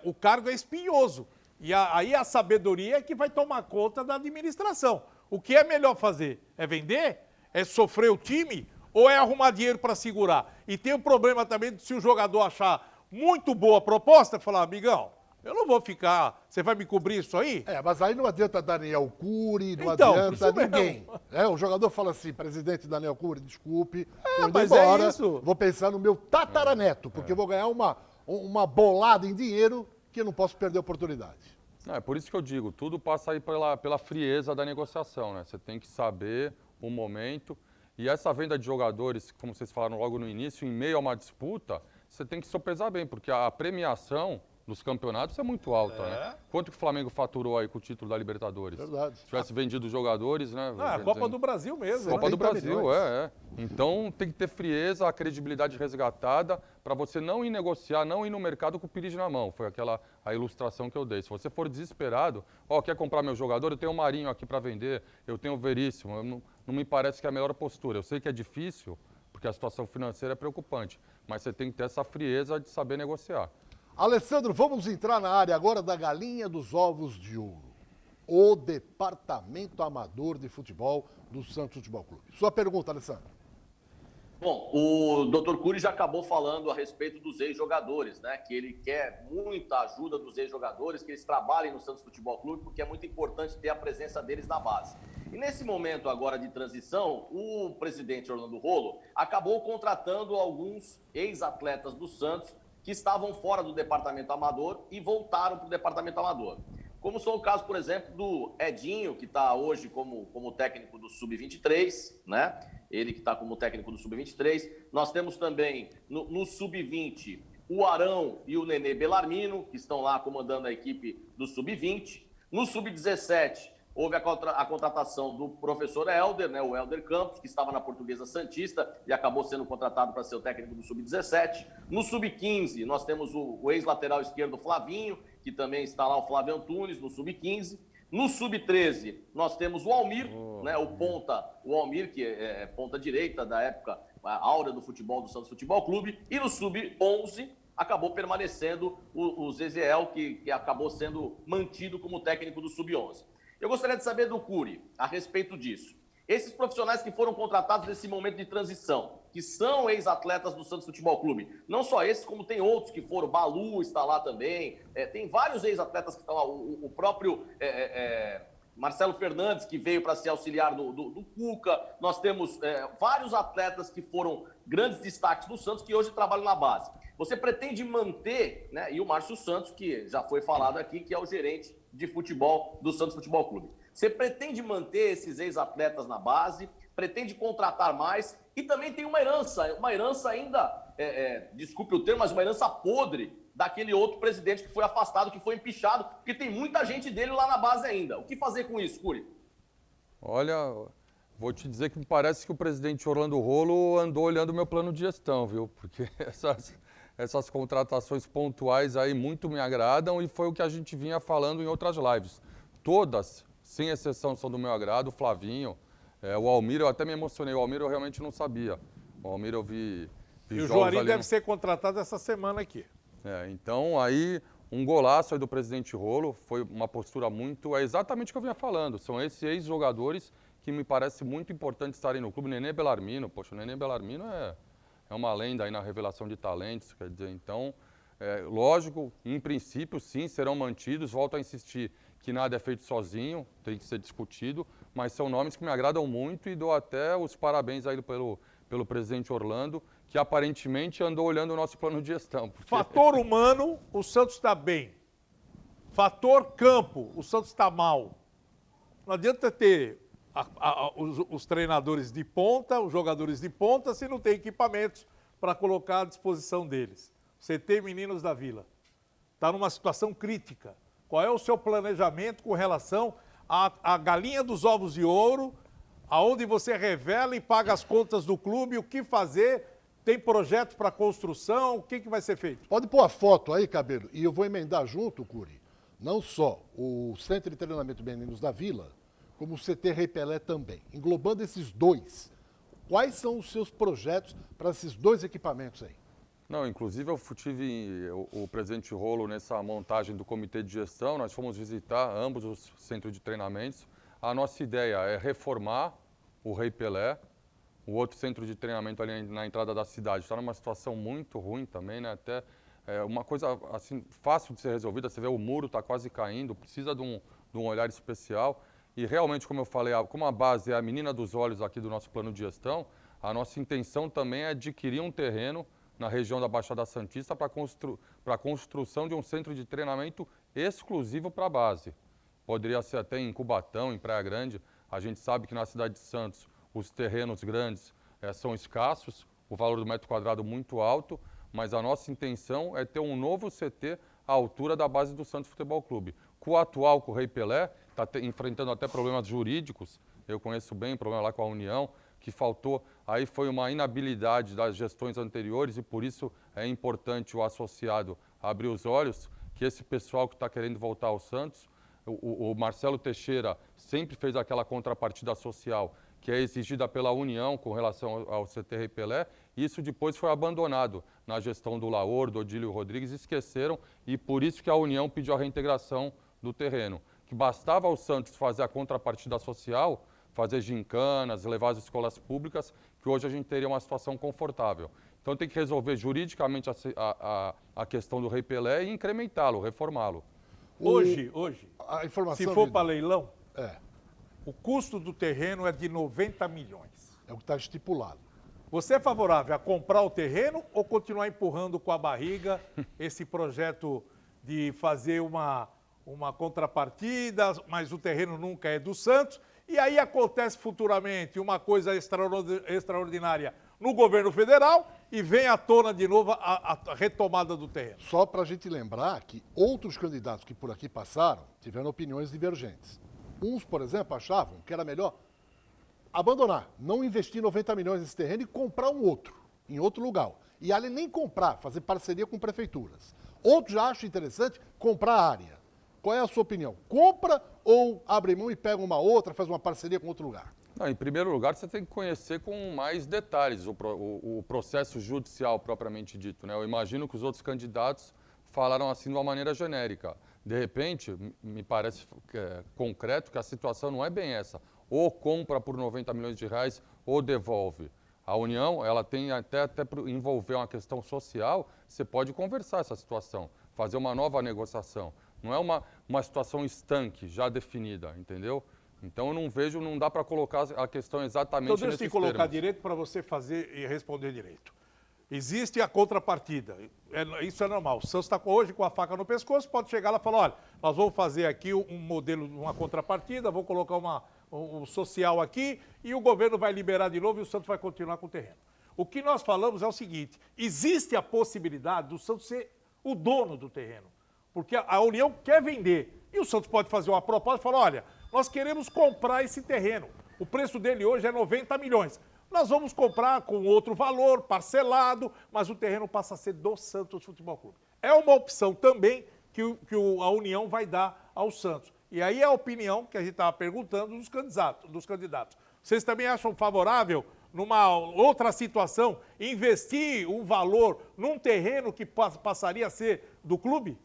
Speaker 3: o cargo é espinhoso. E aí a sabedoria é que vai tomar conta da administração. O que é melhor fazer? É vender? É sofrer o time? Ou é arrumar dinheiro para segurar? E tem um problema também de se o jogador achar muito boa a proposta, falar, amigão, eu não vou ficar, você vai me cobrir isso aí?
Speaker 1: Mas aí não adianta Daniel Cury, não
Speaker 3: Então,
Speaker 1: adianta
Speaker 3: isso
Speaker 1: ninguém. O jogador fala assim, presidente Daniel Cury, desculpe, tô indo
Speaker 3: mas
Speaker 1: embora,
Speaker 3: é isso.
Speaker 1: vou pensar no meu tataraneto, porque eu vou ganhar uma bolada em dinheiro que eu não posso perder a oportunidade.
Speaker 2: É por isso que eu digo, tudo passa aí pela frieza da negociação, né? Você tem que saber o momento. E essa venda de jogadores, como vocês falaram logo no início, em meio a uma disputa, você tem que sopesar bem, porque a premiação dos campeonatos é muito alta, né? Quanto que o Flamengo faturou aí com o título da Libertadores?
Speaker 1: Verdade.
Speaker 2: Se tivesse vendido jogadores, né?
Speaker 3: A Copa do Brasil mesmo.
Speaker 2: Copa do
Speaker 1: 30
Speaker 2: Brasil,
Speaker 1: milhões.
Speaker 2: Então tem que ter frieza, a credibilidade resgatada para você não ir negociar, não ir no mercado com o Pires na mão. Foi a ilustração que eu dei. Se você for desesperado, quer comprar meu jogador, eu tenho o Marinho aqui para vender, eu tenho o Veríssimo, não me parece que é a melhor postura. Eu sei que é difícil, porque a situação financeira é preocupante, mas você tem que ter essa frieza de saber negociar.
Speaker 1: Alessandro, vamos entrar na área agora da galinha dos ovos de ouro. O Departamento Amador de Futebol do Santos Futebol Clube. Sua pergunta, Alessandro.
Speaker 4: Bom, o Dr. Cury já acabou falando a respeito dos ex-jogadores, né? Que ele quer muita ajuda dos ex-jogadores, que eles trabalhem no Santos Futebol Clube, porque é muito importante ter a presença deles na base. E nesse momento agora de transição, o presidente Orlando Rolo acabou contratando alguns ex-atletas do Santos que estavam fora do departamento amador e voltaram para o departamento amador. Como são o caso, por exemplo, do Edinho, que está hoje como técnico do Sub-23, né? Ele que está como técnico do Sub-23. Nós temos também no Sub-20 o Arão e o Nenê Belarmino, que estão lá comandando a equipe do Sub-20. No Sub-17, houve a contratação do professor Helder, né, o Helder Campos, que estava na Portuguesa Santista e acabou sendo contratado para ser o técnico do Sub-17. No Sub-15, nós temos o ex-lateral esquerdo Flavinho, que também está lá, o Flávio Antunes, no Sub-15. No Sub-13, nós temos o Almir, né, o Almir, que é ponta direita da época, a áurea do futebol do Santos Futebol Clube. E no Sub-11, acabou permanecendo o Zeziel, que acabou sendo mantido como técnico do Sub-11. Eu gostaria de saber do Cury a respeito disso. Esses profissionais que foram contratados nesse momento de transição, que são ex-atletas do Santos Futebol Clube, não só esses, como tem outros que foram, Balu está lá também, tem vários ex-atletas que estão lá, o próprio Marcelo Fernandes, que veio para ser auxiliar do Cuca, nós temos vários atletas que foram grandes destaques do Santos, que hoje trabalham na base. Você pretende manter, né, e o Márcio Santos, que já foi falado aqui, que é o gerente de futebol do Santos Futebol Clube. Você pretende manter esses ex-atletas na base, pretende contratar mais e também tem uma herança ainda, desculpe o termo, mas uma herança podre daquele outro presidente que foi afastado, que foi empichado, porque tem muita gente dele lá na base ainda. O que fazer com isso, Curi?
Speaker 2: Olha, vou te dizer que me parece que o presidente Orlando Rolo andou olhando o meu plano de gestão, viu? Porque essas contratações pontuais aí muito me agradam e foi o que a gente vinha falando em outras lives. Todas, sem exceção, são do meu agrado. O Flavinho, o Almir, eu até me emocionei. O Almir eu realmente não sabia. O Almir eu vi
Speaker 3: E o Juari deve ser contratado essa semana aqui.
Speaker 2: Então aí um golaço aí do presidente Rolo, foi uma postura muito... É exatamente o que eu vinha falando. São esses ex-jogadores que me parece muito importante estarem no clube. Nenê Bellarmino, poxa, o Nenê Bellarmino é uma lenda aí na revelação de talentos, quer dizer, então, lógico, em princípio, sim, serão mantidos, volto a insistir que nada é feito sozinho, tem que ser discutido, mas são nomes que me agradam muito e dou até os parabéns aí pelo presidente Orlando, que aparentemente andou olhando o nosso plano de gestão. Porque...
Speaker 3: Fator humano, o Santos está bem. Fator campo, o Santos está mal. Não adianta ter os treinadores de ponta, os jogadores de ponta, se não tem equipamentos para colocar à disposição deles. CT Meninos da Vila está numa situação crítica. Qual é o seu planejamento com relação à galinha dos ovos de ouro, aonde você revela e paga as contas do clube, o que fazer? Tem projetos para construção? O que vai ser feito?
Speaker 1: Pode pôr a foto aí, Cabelo, e eu vou emendar junto, Curi, não só o Centro de Treinamento Meninos da Vila, como o CT Rei Pelé também. Englobando esses dois, quais são os seus projetos para esses dois equipamentos aí?
Speaker 2: Não, inclusive eu tive o presidente Rolo nessa montagem do comitê de gestão, nós fomos visitar ambos os centros de treinamentos. A nossa ideia é reformar o Rei Pelé, o outro centro de treinamento ali na entrada da cidade. Está numa situação muito ruim também, né? Até uma coisa assim, fácil de ser resolvida, você vê o muro está quase caindo, precisa de um olhar especial. E realmente, como eu falei, como a base é a menina dos olhos aqui do nosso plano de gestão, a nossa intenção também é adquirir um terreno na região da Baixada Santista para a construção de um centro de treinamento exclusivo para a base. Poderia ser até em Cubatão, em Praia Grande. A gente sabe que na cidade de Santos os terrenos grandes são escassos, o valor do metro quadrado muito alto, mas a nossa intenção é ter um novo CT à altura da base do Santos Futebol Clube. Com o atual, com o Rei Pelé, está enfrentando até problemas jurídicos, eu conheço bem o problema lá com a União, que faltou, aí foi uma inabilidade das gestões anteriores e por isso é importante o associado abrir os olhos, que esse pessoal que está querendo voltar ao Santos, o Marcelo Teixeira sempre fez aquela contrapartida social que é exigida pela União com relação ao CT Rei Pelé, e isso depois foi abandonado na gestão do Laor, do Odílio Rodrigues, esqueceram, e por isso que a União pediu a reintegração do terreno. Que bastava ao Santos fazer a contrapartida social, fazer gincanas, levar as escolas públicas, que hoje a gente teria uma situação confortável. Então tem que resolver juridicamente a questão do Rei Pelé e incrementá-lo, reformá-lo.
Speaker 3: Hoje,
Speaker 1: a informação
Speaker 3: se for para leilão,
Speaker 1: É
Speaker 3: o custo do terreno é de 90 milhões.
Speaker 1: o que está estipulado.
Speaker 3: Você é favorável a comprar o terreno ou continuar empurrando com a barriga esse projeto de fazer uma contrapartida, mas o terreno nunca é do Santos, e aí acontece futuramente uma coisa extraordinária no governo federal e vem à tona de novo a retomada do terreno?
Speaker 1: Só para a gente lembrar que outros candidatos que por aqui passaram tiveram opiniões divergentes. Uns, por exemplo, achavam que era melhor abandonar, não investir 90 milhões nesse terreno e comprar um outro, em outro lugar. E ali nem comprar, fazer parceria com prefeituras. Outros já acham interessante comprar a área. Qual é a sua opinião? Compra ou abre mão e pega uma outra, faz uma parceria com outro lugar?
Speaker 2: Não, em primeiro lugar, você tem que conhecer com mais detalhes o processo judicial propriamente dito, né? Eu imagino que os outros candidatos falaram assim de uma maneira genérica. De repente, me parece concreto que a situação não é bem essa. ou compra por 90 milhões de reais ou devolve. A União, ela tem até para envolver uma questão social, você pode conversar essa situação, fazer uma nova negociação. Não é uma situação estanque, já definida, entendeu? Então eu não vejo, não dá para colocar a questão exatamente
Speaker 3: Então deixa eu te colocar
Speaker 2: termos.
Speaker 3: direito para você fazer e responder direito. Existe a contrapartida, isso é normal. O Santos está hoje com a faca no pescoço, pode chegar lá e falar, olha, nós vamos fazer aqui um modelo, uma contrapartida, vou colocar um social aqui e o governo vai liberar de novo e o Santos vai continuar com o terreno. O que nós falamos é o seguinte, existe a possibilidade do Santos ser o dono do terreno, porque a União quer vender e o Santos pode fazer uma proposta e falar, olha, nós queremos comprar esse terreno, o preço dele hoje é 90 milhões. Nós vamos comprar com outro valor, parcelado, mas o terreno passa a ser do Santos Futebol Clube. É uma opção também que a União vai dar ao Santos. E aí é a opinião que a gente estava perguntando dos candidatos. Vocês também acham favorável, numa outra situação, investir um valor num terreno que passaria a ser do clube?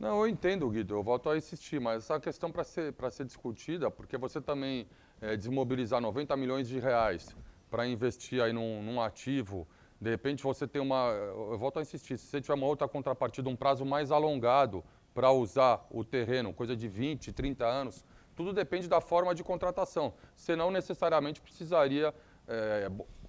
Speaker 2: Não, eu entendo, Guido, eu volto a insistir, mas essa questão para ser discutida, porque você também desmobilizar 90 milhões de reais para investir aí num ativo, de repente você tem eu volto a insistir, se você tiver uma outra contrapartida, um prazo mais alongado para usar o terreno, coisa de 20, 30 anos, tudo depende da forma de contratação. Você não necessariamente precisaria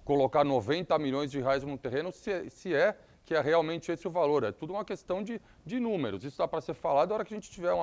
Speaker 2: colocar 90 milhões de reais no terreno se é que é realmente esse o valor. É tudo uma questão de números. Isso dá para ser falado na hora que a gente tiver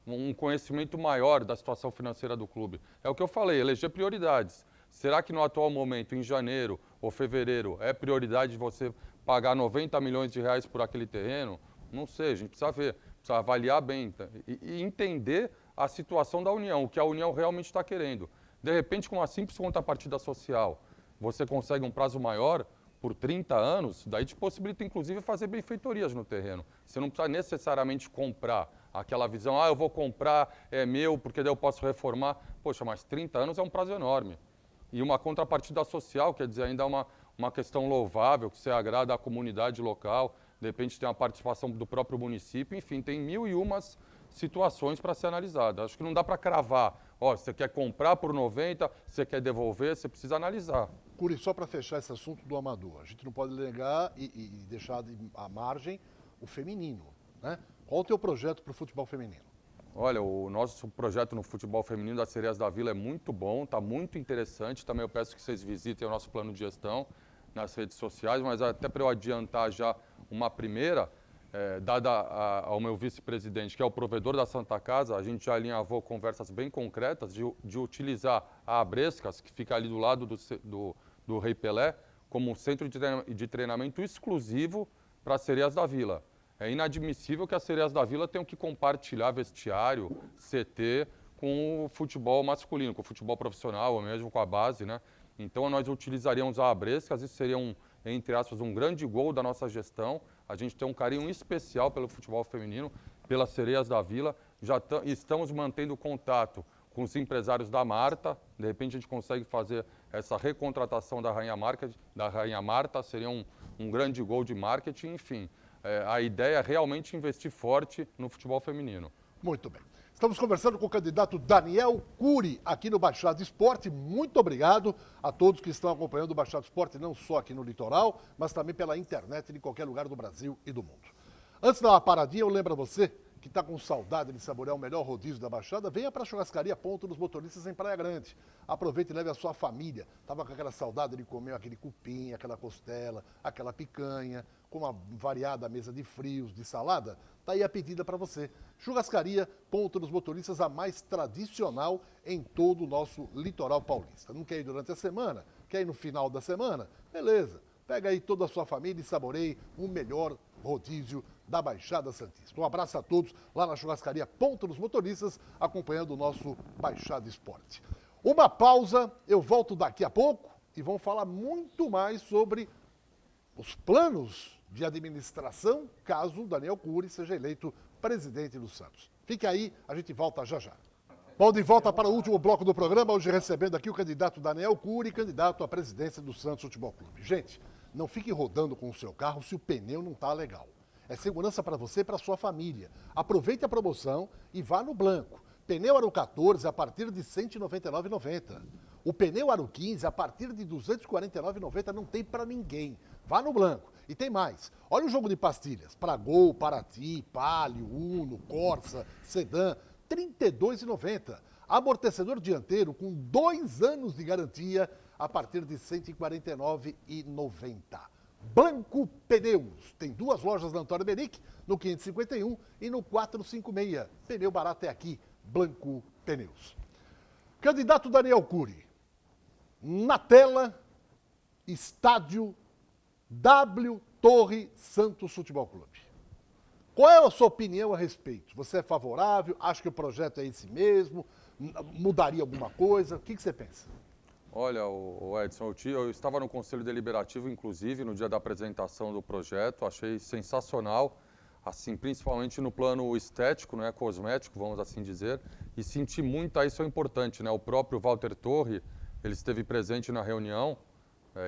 Speaker 2: um conhecimento maior da situação financeira do clube. É o que eu falei, eleger prioridades. Será que no atual momento, em janeiro ou fevereiro, é prioridade você pagar 90 milhões de reais por aquele terreno? Não sei, a gente precisa ver, precisa avaliar bem e entender a situação da União, o que a União realmente está querendo. De repente, com uma simples contrapartida social, você consegue um prazo maior por 30 anos, daí te possibilita, inclusive, fazer benfeitorias no terreno. Você não precisa necessariamente comprar aquela visão, eu vou comprar, é meu, porque daí eu posso reformar. Poxa, mas 30 anos é um prazo enorme. E uma contrapartida social, quer dizer, ainda é uma questão louvável, que você agrada à comunidade local, de repente tem a participação do próprio município, enfim, tem 1001 situações para ser analisada. Acho que não dá para cravar, você quer comprar por 90, você quer devolver, você precisa analisar.
Speaker 1: Curi, só para fechar esse assunto do amador, a gente não pode negar e deixar à margem o feminino, né? Qual o teu projeto para o futebol feminino?
Speaker 2: Olha, o nosso projeto no futebol feminino das Sereias da Vila é muito bom, está muito interessante. Também eu peço que vocês visitem o nosso plano de gestão nas redes sociais, mas até para eu adiantar já uma primeira, dada ao meu vice-presidente, que é o provedor da Santa Casa, a gente já alinhavou conversas bem concretas de utilizar a Abrescas, que fica ali do lado do Rei Pelé, como um centro de treinamento exclusivo para as Sereias da Vila. É inadmissível que as Sereias da Vila tenham que compartilhar vestiário, CT, com o futebol masculino, com o futebol profissional, ou mesmo com a base, né? Então nós utilizaríamos a Abrescas, isso seria entre aspas, um grande gol da nossa gestão. A gente tem um carinho especial pelo futebol feminino, pelas Sereias da Vila. Já estamos mantendo contato com os empresários da Marta. De repente a gente consegue fazer essa recontratação da Rainha Marta, seria um grande gol de marketing, enfim. A ideia é realmente investir forte no futebol feminino.
Speaker 1: Muito bem. Estamos conversando com o candidato Daniel Cury aqui no Baixada Esporte. Muito obrigado a todos que estão acompanhando o Baixada Esporte, não só aqui no litoral, mas também pela internet em qualquer lugar do Brasil e do mundo. Antes de dar uma paradinha, eu lembro a você que está com saudade de saborear o melhor rodízio da Baixada, venha para a churrascaria Ponto dos Motoristas em Praia Grande. Aproveite e leve a sua família. Estava com aquela saudade de comer aquele cupim, aquela costela, aquela picanha, com uma variada mesa de frios, de salada. Está aí a pedida para você. Churrascaria Ponto dos Motoristas, a mais tradicional em todo o nosso litoral paulista. Não quer ir durante a semana? Quer ir no final da semana? Beleza. Pega aí toda a sua família e saboreie o melhor rodízio da Baixada Santista. Um abraço a todos lá na churrascaria Ponto dos Motoristas, acompanhando o nosso Baixada Esporte. Uma pausa, eu volto daqui a pouco e vamos falar muito mais sobre os planos de administração, caso Daniel Cury seja eleito presidente do Santos. Fique aí, a gente volta já já. Bom, de volta para o último bloco do programa, hoje recebendo aqui o candidato Daniel Cury, candidato à presidência do Santos Futebol Clube. Gente, não fique rodando com o seu carro se o pneu não está legal. É segurança para você e para sua família. Aproveite a promoção e vá no Blanco. pneu aro 14 a partir de R$ 199,90. O pneu aro 15 a partir de R$ 249,90 não tem para ninguém. Vá no Blanco. E tem mais. Olha o jogo de pastilhas. Para Gol, Paraty, Palio, Uno, Corsa, Sedan, R$ 32,90. Amortecedor dianteiro com 2 anos de garantia a partir de R$ 149,90. Blanco Pneus. Tem 2 lojas da Antônio Benic, no 551 e no 456. Pneu barato é aqui, Blanco Pneus. Candidato Daniel Cury. Na tela, estádio W Torre Santos Futebol Clube. Qual é a sua opinião a respeito? Você é favorável? Acha que o projeto é esse mesmo? Mudaria alguma coisa? O que você pensa?
Speaker 2: Olha, o Edson, eu estava no Conselho Deliberativo, inclusive, no dia da apresentação do projeto. Achei sensacional, assim, principalmente no plano estético, né, cosmético, vamos assim dizer. E senti muito, isso é importante, né? O próprio Walter Torre, ele esteve presente na reunião,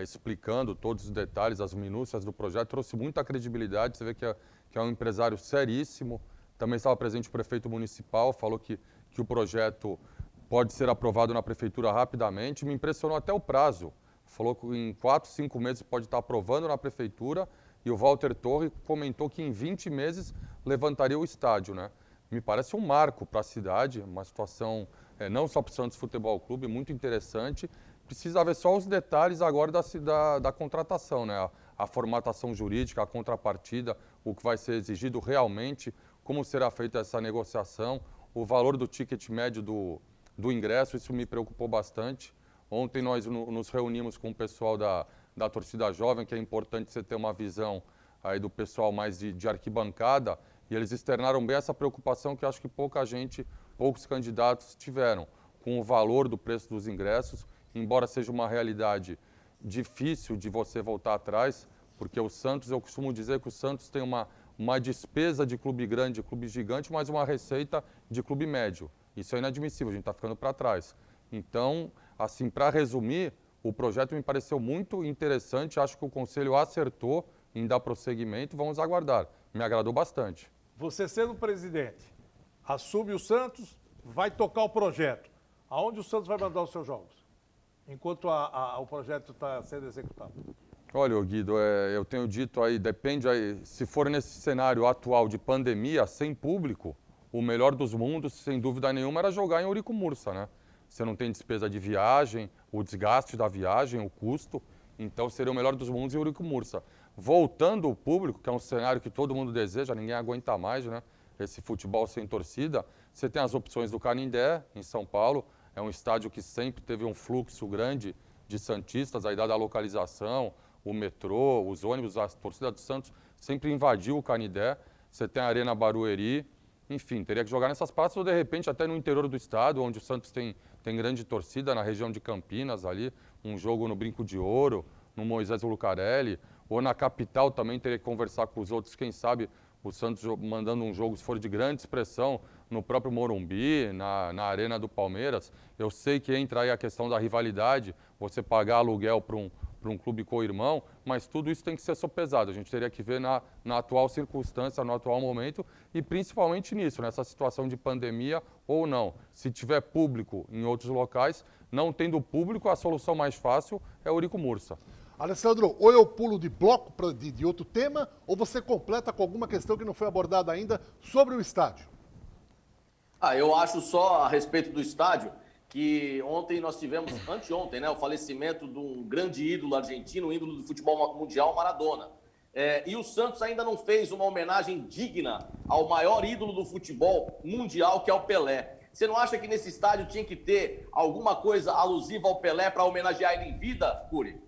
Speaker 2: explicando todos os detalhes, as minúcias do projeto. Trouxe muita credibilidade, você vê que é um empresário seríssimo. Também estava presente o prefeito municipal, falou que o projeto pode ser aprovado na prefeitura rapidamente. Me impressionou até o prazo. Falou que em 4, 5 meses pode estar aprovando na prefeitura e o Walter Torre comentou que em 20 meses levantaria o estádio, né? Me parece um marco para a cidade, uma situação não só para o Santos Futebol Clube, muito interessante. Precisa ver só os detalhes agora da contratação, né? A formatação jurídica, a contrapartida, o que vai ser exigido realmente, como será feita essa negociação, o valor do ticket médio do ingresso, isso me preocupou bastante. Ontem nós nos reunimos com o pessoal da torcida jovem, que é importante você ter uma visão aí do pessoal mais de arquibancada, e eles externaram bem essa preocupação que acho que poucos candidatos tiveram, com o valor do preço dos ingressos, embora seja uma realidade difícil de você voltar atrás, porque o Santos, eu costumo dizer que o Santos tem uma despesa de clube grande, de clube gigante, mas uma receita de clube médio. Isso é inadmissível, a gente está ficando para trás. Então, assim, para resumir, o projeto me pareceu muito interessante, acho que o Conselho acertou em dar prosseguimento, vamos aguardar. Me agradou bastante.
Speaker 3: Você sendo presidente, assume o Santos, vai tocar o projeto. Aonde o Santos vai mandar os seus jogos? Enquanto o projeto está sendo executado.
Speaker 2: Olha, Guido, eu tenho dito aí, depende aí, se for nesse cenário atual de pandemia, sem público, o melhor dos mundos, sem dúvida nenhuma, era jogar em Eurico Mursa, né? Você não tem despesa de viagem, o desgaste da viagem, o custo, então seria o melhor dos mundos em Eurico Mursa. Voltando o público, que é um cenário que todo mundo deseja, ninguém aguenta mais, né? Esse futebol sem torcida, você tem as opções do Canindé, em São Paulo, é um estádio que sempre teve um fluxo grande de santistas, aí dada a localização, o metrô, os ônibus, a torcida do Santos sempre invadiu o Canindé. Você tem a Arena Barueri, enfim, teria que jogar nessas praças ou de repente até no interior do estado, onde o Santos tem grande torcida, na região de Campinas ali, um jogo no Brinco de Ouro, no Moisés Lucarelli, ou na capital também teria que conversar com os outros, quem sabe o Santos mandando um jogo, se for de grande expressão, no próprio Morumbi, na Arena do Palmeiras. Eu sei que entra aí a questão da rivalidade, você pagar aluguel para um clube co-irmão, mas tudo isso tem que ser sopesado. A gente teria que ver na atual circunstância, no atual momento, e principalmente nisso, nessa situação de pandemia ou não. Se tiver público em outros locais, não tendo público, a solução mais fácil é o Eurico Mursa.
Speaker 1: Alessandro, ou eu pulo de bloco de outro tema, ou você completa com alguma questão que não foi abordada ainda sobre o estádio?
Speaker 4: Eu acho só a respeito do estádio, que ontem nós tivemos, anteontem, né, o falecimento de um grande ídolo argentino, um ídolo do futebol mundial, Maradona. E o Santos ainda não fez uma homenagem digna ao maior ídolo do futebol mundial, que é o Pelé. Você não acha que nesse estádio tinha que ter alguma coisa alusiva ao Pelé para homenagear ele em vida, Cury?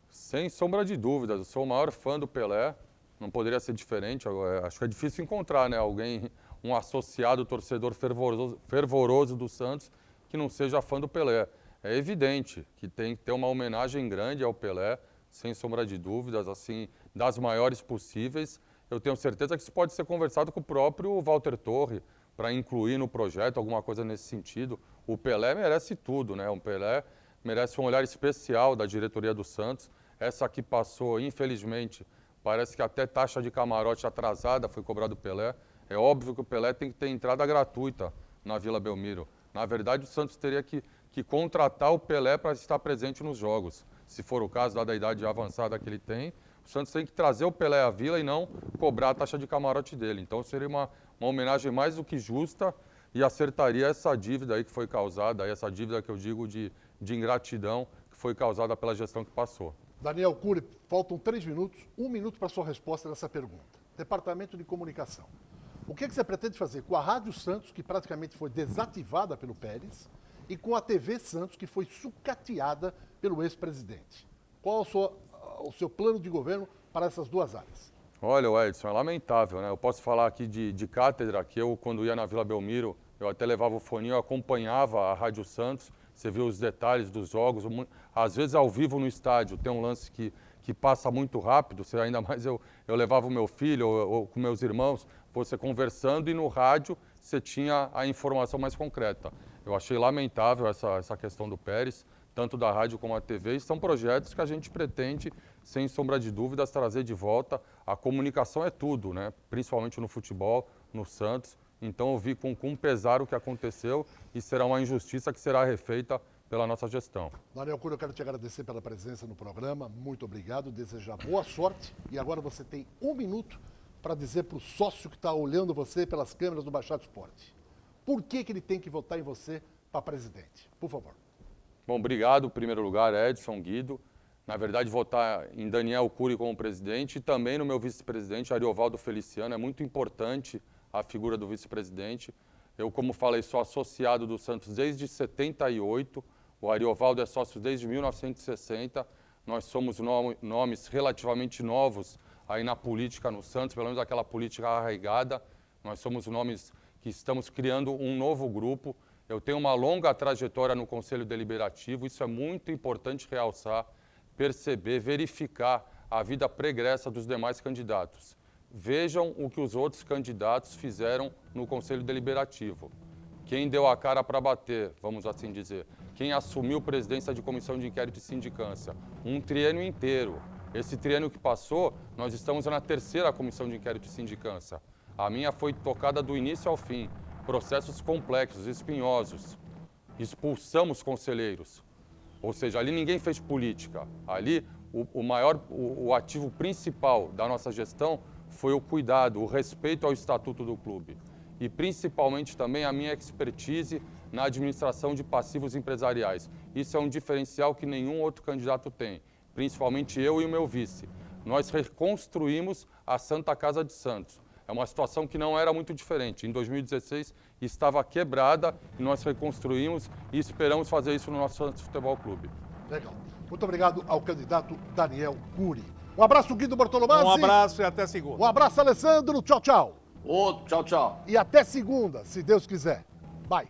Speaker 2: Sem sombra de dúvidas, eu sou o maior fã do Pelé, não poderia ser diferente. Acho que é difícil encontrar, né, alguém, um associado torcedor fervoroso do Santos que não seja fã do Pelé. É evidente que tem que ter uma homenagem grande ao Pelé, sem sombra de dúvidas, assim, das maiores possíveis. Eu tenho certeza que isso pode ser conversado com o próprio Walter Torre, para incluir no projeto alguma coisa nesse sentido. O Pelé merece tudo, né? O Pelé merece um olhar especial da diretoria do Santos. Essa aqui passou, infelizmente, parece que até taxa de camarote atrasada foi cobrada do Pelé. É óbvio que o Pelé tem que ter entrada gratuita na Vila Belmiro. Na verdade, o Santos teria que contratar o Pelé para estar presente nos jogos. Se for o caso, dada a idade avançada que ele tem, o Santos tem que trazer o Pelé à Vila e não cobrar a taxa de camarote dele. Então seria uma homenagem mais do que justa e acertaria essa dívida aí que foi causada, essa dívida que eu digo de ingratidão que foi causada pela gestão que passou.
Speaker 1: Daniel Cury, faltam 3 minutos, 1 minuto para sua resposta nessa pergunta. Departamento de Comunicação. O que você pretende fazer com a Rádio Santos, que praticamente foi desativada pelo Pérez, e com a TV Santos, que foi sucateada pelo ex-presidente? Qual o seu plano de governo para essas duas áreas?
Speaker 2: Olha, Edson, é lamentável, né? Eu posso falar aqui de cátedra, que eu, quando ia na Vila Belmiro, eu até levava o foninho, eu acompanhava a Rádio Santos, você viu os detalhes dos jogos, às vezes ao vivo no estádio, tem um lance que passa muito rápido, ainda mais eu levava o meu filho ou com meus irmãos, você conversando, e no rádio você tinha a informação mais concreta. Eu achei lamentável essa questão do Pérez, tanto da rádio como da TV, e são projetos que a gente pretende, sem sombra de dúvidas, trazer de volta. A comunicação é tudo, né? Principalmente no futebol, no Santos. Então eu vi com pesar o que aconteceu e será uma injustiça que será refeita pela nossa gestão.
Speaker 1: Daniel Cury, eu quero te agradecer pela presença no programa, muito obrigado, desejar boa sorte, e agora você tem 1 minuto para dizer para o sócio que está olhando você pelas câmeras do Baixado Esporte. Por que ele tem que votar em você para presidente? Por favor.
Speaker 2: Bom, obrigado, em primeiro lugar, Edson, Guido. Na verdade, votar em Daniel Cury como presidente e também no meu vice-presidente, Ariovaldo Feliciano. É muito importante a figura do vice-presidente. Eu, como falei, sou associado do Santos desde 78. O Ariovaldo é sócio desde 1960. Nós somos nomes relativamente novos aí na política no Santos, pelo menos aquela política arraigada. Nós somos nomes que estamos criando um novo grupo. Eu tenho uma longa trajetória no Conselho Deliberativo, isso é muito importante realçar, perceber, verificar a vida pregressa dos demais candidatos. Vejam o que os outros candidatos fizeram no Conselho Deliberativo. Quem deu a cara para bater, vamos assim dizer, quem assumiu presidência de comissão de inquérito e sindicância, um triênio inteiro. Esse triênio que passou, nós estamos na 3ª comissão de inquérito e sindicância. A minha foi tocada do início ao fim, processos complexos, espinhosos. Expulsamos conselheiros. Ou seja, ali ninguém fez política. Ali o ativo principal da nossa gestão foi o cuidado, o respeito ao estatuto do clube. E principalmente também a minha expertise na administração de passivos empresariais. Isso é um diferencial que nenhum outro candidato tem, principalmente eu e o meu vice. Nós reconstruímos a Santa Casa de Santos. É uma situação que não era muito diferente. Em 2016 estava quebrada e nós reconstruímos e esperamos fazer isso no nosso Santos Futebol Clube.
Speaker 1: Legal. Muito obrigado ao candidato Daniel Cury. Um abraço, Guido Bortolomazzi.
Speaker 3: Um abraço e até segunda.
Speaker 1: Um abraço, Alessandro. Tchau, tchau.
Speaker 4: Outro, tchau, tchau.
Speaker 1: E até segunda, se Deus quiser. Bye.